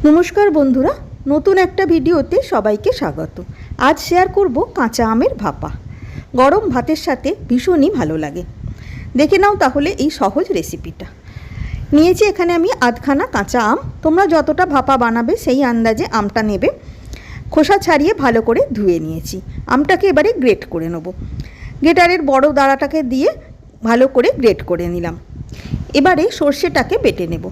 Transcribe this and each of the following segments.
নমস্কার বন্ধুরা, নতুন একটা ভিডিওতে সবাইকে স্বাগত। আজ শেয়ার করব কাঁচা আমের ভাপা। গরম ভাতের সাথে ভীষণই ভালো লাগে। দেখে নাও তাহলে এই সহজ রেসিপিটা। নিয়েছি এখানে আমি আধখানা কাঁচা আম। তোমরা যতটা ভাপা বানাবে সেই আন্দাজে আমটা নেবে। খোসা ছাড়িয়ে ভালো করে ধুয়ে নিয়েছি। আমটাকে এবারে গ্রেট করে নেব। গ্রেটারের বড় দাঁড়াটাকে দিয়ে ভালো করে গ্রেট করে নিলাম। এবারে সর্ষেটাকে বেটে নেব।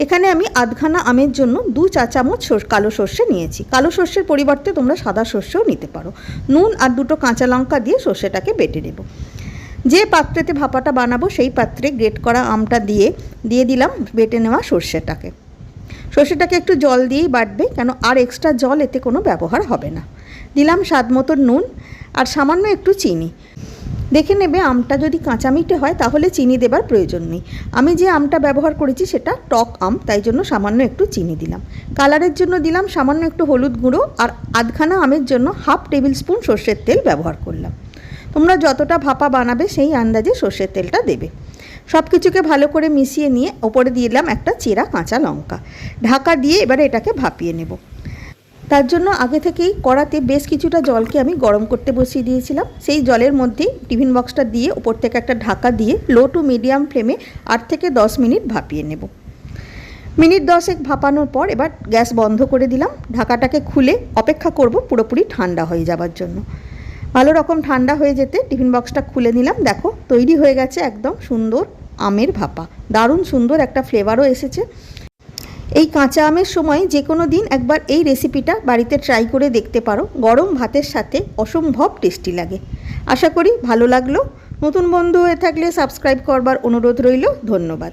এখানে আমি আধখানা আমের জন্য 2 চা চামচ কালো সর্ষে নিয়েছি। কালো সর্ষের পরিবর্তে তোমরা সাদা সর্ষেও নিতে পারো। নুন আর 2টো কাঁচা লঙ্কা দিয়ে সর্ষেটাকে বেটে নেব। যে পাত্রেতে ভাপাটা বানাবো সেই পাত্রে গ্রেট করা আমটা দিয়ে দিলাম বেটে নেওয়া সর্ষেটাকে। সর্ষেটাকে একটু জল দিয়েই বাটবে, কেন আর এক্সট্রা জল এতে কোনো ব্যবহার হবে না। দিলাম স্বাদ মতো নুন আর সামান্য একটু চিনি। দেখে নেবে আমটা যদি কাঁচা মিঠে হয় তাহলে চিনি দেবার প্রয়োজন নেই। আমি যে আমটা ব্যবহার করেছি সেটা টক আম, তাই জন্য সামান্য একটু চিনি দিলাম। কালারের জন্য দিলাম সামান্য একটু হলুদ গুঁড়ো আর আধখানা আমের জন্য 1/2 টেবিল স্পুন সর্ষের তেল ব্যবহার করলাম। তোমরা যতটা ভাপা বানাবে সেই আন্দাজে সর্ষের তেলটা দেবে। সব কিছুকে ভালো করে মিশিয়ে নিয়ে ওপরে দিয়ে দিলাম একটা চেরা কাঁচা লঙ্কা। ঢাকা দিয়ে এবারে এটাকে ভাপিয়ে নেব। তার জন্য আগে থেকেই কড়াতে বেশ কিছুটা জলকে আমি গরম করতে বসিয়ে দিয়েছিলাম। সেই জলের মধ্যেই টিফিন বক্সটা দিয়ে উপর থেকে একটা ঢাকা দিয়ে লো টু মিডিয়াম ফ্লেমে 8 থেকে 10 মিনিট ভাপিয়ে নেব। মিনিট 10 ভাপানোর পর এবার গ্যাস বন্ধ করে দিলাম। ঢাকাটাকে খুলে অপেক্ষা করব পুরোপুরি ঠান্ডা হয়ে যাবার জন্য। ভালো রকম ঠান্ডা হয়ে যেতে টিফিন বক্সটা খুলে নিলাম। দেখো তৈরি হয়ে গেছে একদম সুন্দর আমের ভাপা। দারুণ সুন্দর একটা ফ্লেভারও এসেছে। এই কাঁচা আমের সময় যে কোনো দিন একবার এই রেসিপিটা বাড়িতে ট্রাই করে দেখতে পারো। গরম ভাতের সাথে অসম্ভব টেস্টি লাগে। আশা করি ভালো লাগলো। নতুন বন্ধু হয়ে থাকলে সাবস্ক্রাইব করবার অনুরোধ রইল। ধন্যবাদ।